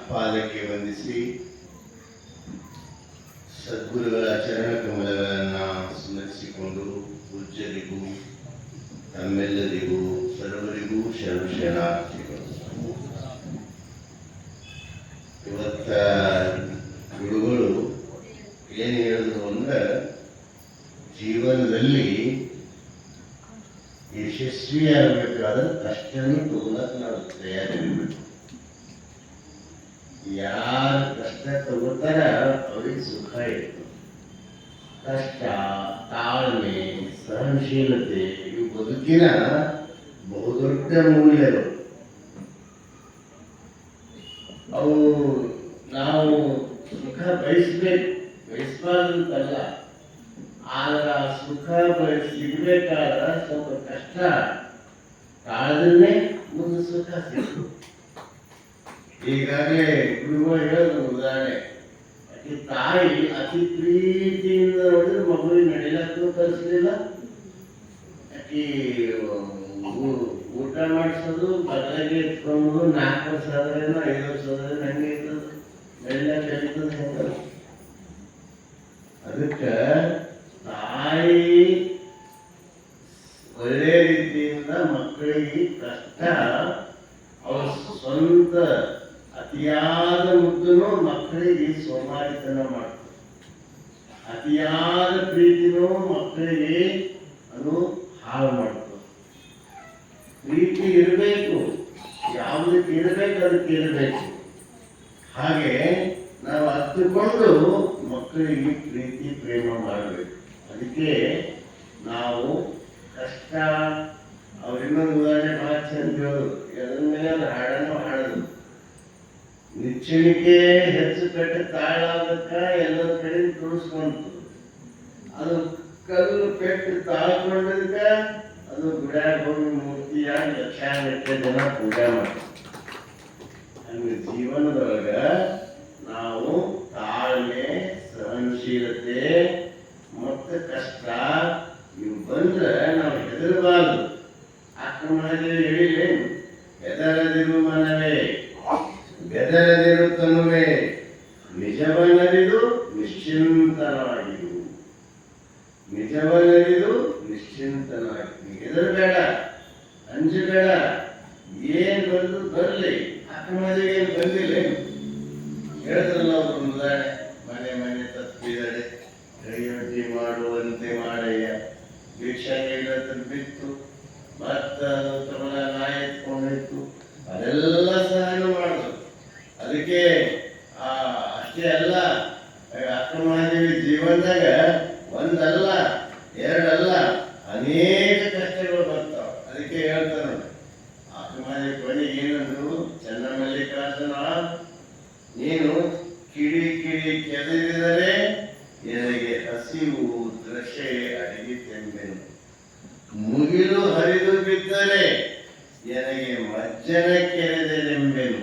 ಪಾದಕ್ಕೆ ವಂದಿಸಿ ಸದ್ಗುರುಗಳ ಚರಣ ಕಮಲಗಳನ್ನು ಸ್ಮರಿಸಿಕೊಂಡು ಪೂಜ್ಯರಿಗೂ ತಮ್ಮೆಲ್ಲರಿಗೂ ಸರ್ವರಿಗೂ ಶರಣಾರ್ಥಿಗಳು. ಇವತ್ತ ಗುರುಗಳು ಏನು ಹೇಳಿದ್ರು ಅಂದ್ರೆ, ಜೀವನದಲ್ಲಿ ಯಶಸ್ವಿಯಾಗಬೇಕಾದ್ರೆ ಕಷ್ಟನೂ ತಗೊಳಕ್ ನಾವು ತಯಾರಿರ್ಬೇಕು. ಯಾರು ಕಷ್ಟ ತಗೋತಾರ ಅವ್ರಿಗೆ ಸುಖ ಇರ್ತದೆ. ಕಷ್ಟ, ತಾಳ್ಮೆ, ಸಹನಶೀಲತೆ ಇವು ಬದುಕಿನ ಬಹುದೊಡ್ಡ ಮೂಲ್ಯಗಳು. ಅವು ನಾವು ಸುಖ ಬಯಸಬಾರ್ದಂತಲ್ಲ, ಆದ್ರೆ ಆ ಸುಖ ಸಿಗ್ಬೇಕಾದ್ರೆ ಸ್ವಲ್ಪ ಕಷ್ಟ ತಾಳದನ್ನೇ ಮುಂದೆ ಸುಖ ಸಿಗ್ತದೆ. ಈಗಾಗಲೇ ಗುರುಗಳು ಹೇಳೋದು ಉದಾಹರಣೆ, ಆಕೆ ತಾಯಿ ಅತಿ ಪ್ರೀತಿಯಿಂದ ನೋಡಿದ್ರೆ ಮಗುವಿಗೆ ನಡಿಲಕ್ಕೂ ಕಲಿಸಲಿಲ್ಲ. ಆಕೆ ಊಟ ಮಾಡಿಸೋದು, ಬದಲಾಗಿ ಎತ್ಕೊಂಡು 4 ವರ್ಷ ಆದ್ರೇನು 5 ವರ್ಷ ಆದ್ರೆ ಹಂಗೆ ಇರ್ತದೆ, ನಡಿಲಕ್ಕೆ ಕಲಿತದೆ ಹೆಂಗಲ್ಲ. ಅದಕ್ಕೆ ತಾಯಿ ಒಳ್ಳೆ ರೀತಿಯಿಂದ ಮಕ್ಕಳಿಗೆ ಕಷ್ಟ, ಅವ್ರ ಸ್ವಂತ ಅತಿಯಾದ ಮುದ್ದನು ಮಕ್ಕಳಿಗೆ ಸೋಮಾರಿತನ ಮಾಡ್ತದೆ. ಅತಿಯಾದ ಪ್ರೀತಿನೂ ಮಕ್ಕಳಿಗೆ ಅದು ಹಾಳು ಮಾಡ್ತದೆ. ಪ್ರೀತಿ ಇರಬೇಕು, ಯಾವುದಕ್ಕೆ ಇರಬೇಕು ಅದಕ್ಕೆ ಇರಬೇಕು. ಹಾಗೆ ನಾವು ಹತ್ತುಕೊಂಡು ಮಕ್ಕಳಿಗೆ ಪ್ರೀತಿ ಪ್ರೇಮ ಮಾಡಬೇಕು. ಅದಕ್ಕೆ ನಾವು ಕಷ್ಟ, ಅವ್ರ ಇನ್ನೊಂದು ಉದಾಹರಣೆ ಬಹಳ ಚಂದ ಹೇಳೋದು, ಎದ್ರ ಮೇಲೆ ಅದು ಹಾಡನ್ನು ಹಾಡೋದು. ನಿಚ್ಚಣಿಕೆ ಹೆಚ್ಚು ಕಟ್ಟೆ ತಾಳಾದಕ್ಕ ಎಲ್ಲ ಕಡೆ ತುಳಿಸ್ಕೊಂತು, ಅದು ಕಲ್ಲು ಪೆಟ್ಟು ತಾಳ್ಕೊಂಡದಕ್ಕ ಅದು ಗುಡ್ಯಾಗ ಹೋಗಿ ಮೂರ್ತಿಯಾಗಿ ಲಕ್ಷಾಂಗಟ್ಟಲೆ ಜನ ಪೂಜೆ ಮಾಡ್ತಾರೆ. ಹಂಗೆ ಜೀವನದೊಳಗ ನಾವು ತಾಳ್ಮೆ, ಸಹನಶೀಲತೆ ಮತ್ತು ಕಷ್ಟ ಇವು ಬಂದ್ರೆ ನಾವು ಹೆದರಬಾರದು. ಆಕ್ರಮಣದಲ್ಲಿ ಹೇಳಿಲ್ಲೇನು, ಹೆದರದಿರು ಮನವೇ ಬೆದರದಿರು ತನುವೆ, ನಿಜವನ್ನರಿದು ನಿಶ್ಚಿಂತನಾಗಿರು. ನಿಜವನ್ನರಿದು ನಿಶ್ಚಿಂತನಾಗಿ, ಹೆದರಬೇಡ, ಅಂಜಬೇಡ. ಏನ್ ಬಂದು ಬರಲಿ, ಆಕ್ರಮಣದಲ್ಲಿ ಏನು ಬಂದಿಲ್ಲ. ಹೇಳಿದ್ರಲ್ಲ ಅವರು ಉದಾಹರಣೆ, ಮನೆ ಮನೆ ತಪ್ಪಿದರೆ ಕೈಯೊಡ್ಡಿ ಮಾಡುವಂತೆ ಮಾಡಯ್ಯ, ಭಿಕ್ಷೆ ನೀಡತನ್ನು ಬಿತ್ತು, ಮತ್ತ ತಮ್ಮನ ನಾಯಿ ಎತ್ಕೊಂಡಿತ್ತು, ಅದೆಲ್ಲ ಸಹನ ಮಾಡಿದ್ರು. ಅದಕ್ಕೆ ಅಷ್ಟೇ ಅಲ್ಲ, ಅಕ್ರಮದೇವಿ ಜೀವನದಾಗ ಒಂದಲ್ಲ ಎರಡಲ್ಲ ಅನೇಕ ಕಷ್ಟಗಳು ಬರ್ತಾವ. ಅದಕ್ಕೆ ಹೇಳ್ತಾರ ಅಕ್ರಮದೇವಿ ಕೊನೆಗೆ ಏನಂದ್ರು, ಚನ್ನಮಲ್ಲಿಕಾರ್ಜುನ ನೀನು ಕಿಡಿ ಕಿಡಿ ಕೆದರಿದರೆ ನನಗೆ ಹಸಿವು ದೃಶ್ಯ ಅಡಗಿತೆಂಬೆನು, ಮುಗಿಲು ಹರಿದು ಬಿದ್ದರೆ ನನಗೆ ಮಜ್ಜನ ಕೆರೆದೆಂಬೆನು,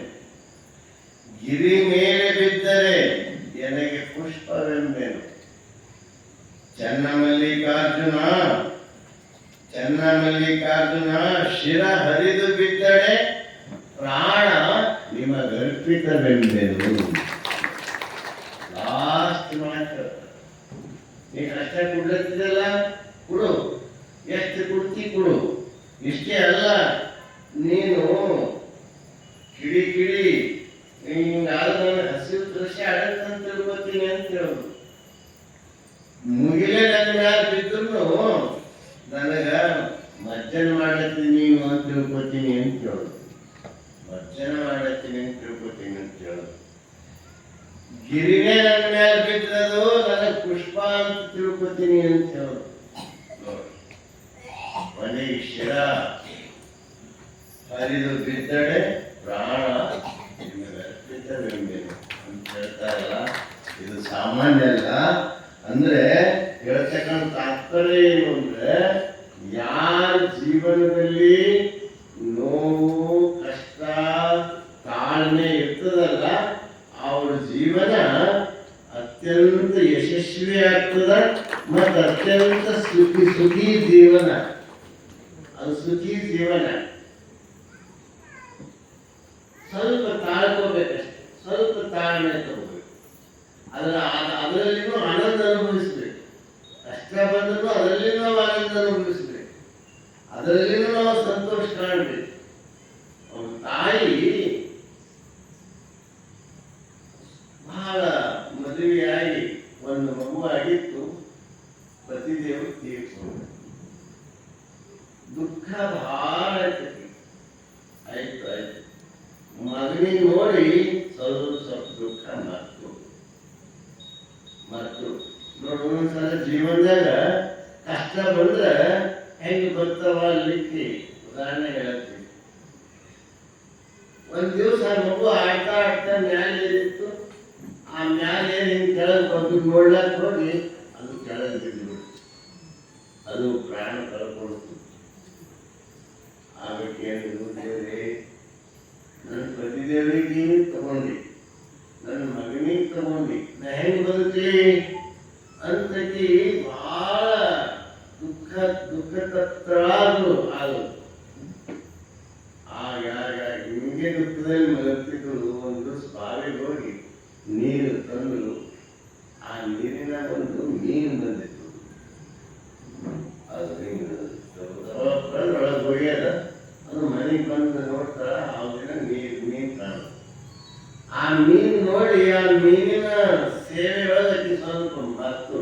ಗಿರಿ ಮೇಲೆ ಬಿದ್ದರೆ ನನಗೆ ಪುಷ್ಪವೆಂಬೆನು. ಚನ್ನಮಲ್ಲಿಕಾರ್ಜುನ ಶಿರ ಹರಿದು ಬಿದ್ದರೆ ಪ್ರಾಣ ನಿಮಗರ್ಪಿತವೆಂಬೆನು. ಲಾಸ್ಟ್ ಮಾತು, ನೀ ಕಷ್ಟ ಕೊಡ್ಲತ್ತಿದಲ್ಲ ಕೊಡು, ಎಷ್ಟು ಕೊಡ್ತಿ ಕೊಡು. ಇಷ್ಟೇ ಅಲ್ಲ, ನೀನು ಕಿಡಿ ಕಿಡಿ ಹಿಂಗಾದ ಹಸಿರು ದೃಶ್ಯ ಆಗತ್ತಂತ ತಿಳ್ಕೊತೀನಿ ಅಂತ ಹೇಳುದು. ಮುಗಿಲೇ ನನ್ನ ಮ್ಯಾಲ ಬಿದ್ರು ನನಗ ಮಜ್ಜನ ಮಾಡತ್ತೀನಿ ನೀನು ಅಂತ ತಿಳ್ಕೊತೀನಿ ಅಂತ ಹೇಳುದು. ಮಜ್ಜನ ಮಾಡತ್ತೀನಿ ಅಂತ ತಿಳ್ಕೊತೀನಿ ಅಂತ ಹೇಳುದು. ಗಿರಿನೇ ನನ್ನ ಮ್ಯಾಲ ಬಿದ್ದದು ನನಗೆ ಪುಷ್ಪ ಅಂತ ತಿಳ್ಕೊತೀನಿ ಅಂತ ಹೇಳುದು. ಕೊನೆಗೆ ಶಿರ ಹರಿದು ಬಿದ್ದಡೆ ಪ್ರಾಣ ನಿಮಗರ್ಪಿತವೆಂಬೆನು ಅಂತ ಹೇಳ್ತಾರಲ್ಲ, ಇದು ಸಾಮಾನ್ಯ ಅಲ್ಲ. ಅಂದ್ರೆ ಹೇಳ್ತಕ್ಕಂಥ ತಾತ್ಪರ್ಯ ಏನು ಅಂದ್ರೆ, ಯಾರ ಜೀವನದಲ್ಲಿ ನೋವು, ಕಷ್ಟ, ತಾಳ್ಮೆ ಇರ್ತದಲ್ಲ ಅವ್ರ ಜೀವನ ಅತ್ಯಂತ ಯಶಸ್ವಿ ಆಗ್ತದ ಮತ್ತು ಅತ್ಯಂತ ಸುಖಿ ಜೀವನ. ಅದು ಸುಖಿ ಜೀವನ. ಸ್ವಲ್ಪ ತಾಳ್ಕೋಬೇಕಷ್ಟೆ, ತಾಳ್ಮೆ ತಗೋಬೇಕು. ಅದರಲ್ಲಿನೂ ಆನಂದ ಅನುಭವಿಸ್ಬೇಕು. ಕಷ್ಟ ಬಂದರೂ ಅದರಲ್ಲಿನೂ ನಾವು ಆನಂದ ಅನುಭವಿಸ್ಬೇಕು, ಅದರಲ್ಲಿನೂ ನಾವು ಸಂತೋಷ ಕಾಣಬೇಕು. ಅವನ ತಾಯಿ ಬಹಳ ಮದುವೆಯಾಗಿ ಒಂದು ಮಗುವಾಗಿತ್ತು, ಪತಿದೇವರು ತೀರ್ಕೊಂಡು ದುಃಖ ಬಹಳ ಆಯ್ತು. ಮಗನಿಗೆ ನೋಡಿ ಸ್ವಲ್ಪ ದುಃಖ ಮತ್ತು ನೋಡಿ, ಒಂದೊಂದ್ಸಲ ಜೀವನದಾಗ ಕಷ್ಟ ಬಂದ್ರೆ ಹೆಂಗೆ ಬರ್ತಾವ ಅಲ್ಲಿಕ್ಕೆ ಉದಾಹರಣೆ ಹೇಳ್ತೀವಿ. ಒಂದ್ ದಿವಸ ಮಗು ಆಡ್ತಾ ಮ್ಯಾಲೆ ಏನಿತ್ತು, ಆ ಮ್ಯಾಲೆ ಹಿಂಗೆ ಕೆಳಗೆ ಬಂದು ನೋಡ್ಲಾಕ್ ಹೋಗಿ ಅದು ಕೆಳಗೆ ಬಿದ್ದು ಅದು ಪ್ರಾಣ ಕಳ್ಕೊಳ್ತು. ಆಗೇನು ದೇವ್ರೆ, ನನ್ನ ಪತಿದೇವರಿಗೆ ತಗೊಂಡಿ, ನನ್ನ ಮಗನಿಗೆ ತಗೊಂಡಿ, ನಾ ಹೆಂಗೆ ಬದುಕಲಿ ಅಂತಕಿ ಬಹಳ ದುಃಖ ತಪ್ತಳಾದ್ರು. ಆಗ ಹಿಂಗೆ ದುಃಖದಲ್ಲಿ ಮಲಗ್ತಿದ್ರು. ಒಂದು ಬಾವಿಗೆ ಹೋಗಿ ನೀರು ತಂದು ಆ ನೀರಿನ ಒಂದು ಮೀನು ಬಂದಿತ್ತು. ಅದು ಒಳಗೆ ಹೋಗ್ಯದ. ಅದು ಮನೆಗೆ ಬಂದು ನೋಡ್ತಾರ, ಅವಾಗಿನ ಮೀನು ಕಾಣುತ್ತೆ. ಆ ಮೀನು ನೋಡಿ ಆ ಮೀನಿನ ಸೇವೆಯೊಳಗೆ ಸ್ವಲ್ಪ ಮರ್ತು,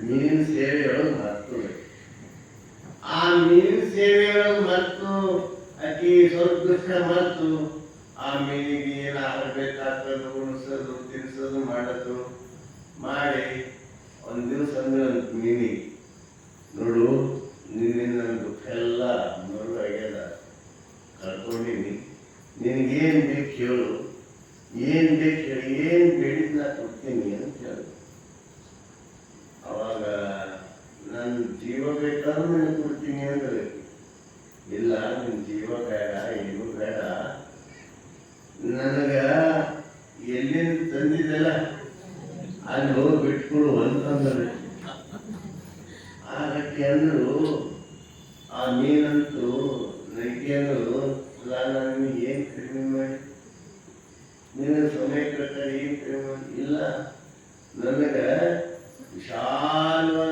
ಮೀನಿನ ಸೇವೆಯೊಳಗೆ ಮರ್ತು, ಆ ಮೀನಿನ ಸೇವೆಯೊಳಗೆ ಮರ್ತು ಆಕಿ ಸ್ವಲ್ಪ ದುಃಖ ಮರ್ತು ಆ ಮೀನಿಗೆ ಏನು ಆಗಬೇಕಾಗ್ತದೆ ಉಣಿಸೋದು ತಿನ್ಸೋದು ಮಾಡೋದು ಮಾಡಿ ಒಂದು ದಿವಸ ಅಂದ್ರೆ ಮೀನಿಗೆ, ನೋಡು ನಿನ್ನೆ ನನ್ನ ದುಃಖ ಎಲ್ಲ ಮರು ಆಗ್ಯದ, ಕಳ್ಕೊಂಡಿನಿ, ನಿನಗೇನು ಬೇಕು ಹೇಳು, ಏನು ಬೇಕು ಹೇಳಿ, ಏನು ಬೇಡಿದ್ ನಾ ಕೊಡ್ತೀನಿ ಅಂತ ಹೇಳು. ಅವಾಗ ನನ್ನ ಜೀವ ಬೇಕಾದ್ರೂ ನಾನು ಕೊಡ್ತೀನಿ ಅಂದ್ರೆ, ಇಲ್ಲ ನಿನ್ನ ಜೀವ ಬೇಡ, ಏನು ಬೇಡ, ನನಗ ಎಲ್ಲಿಂದ ತಂದಿದ್ದೆಲ್ಲ ಅಲ್ಲಿ ಹೋಗಿ ಬಿಟ್ಕೊಡು ಅಂತಂದ್ರೆ. ಆಗಕ್ಕೆ ಅಂದ್ರು ಆ ಮೀನಂತೂ ನೈಟಿ ಅಂದ್ರು, ನಾನು ಏನು ಕಡಿಮೆ ಮಾಡಿ, ನಿನ್ನ ಸಮಯ ಪ್ರಕಾರ ಏನು ಕಡಿಮೆ ಮಾಡಿ, ಇಲ್ಲ ನನಗ ವಿಶಾಲವಾದ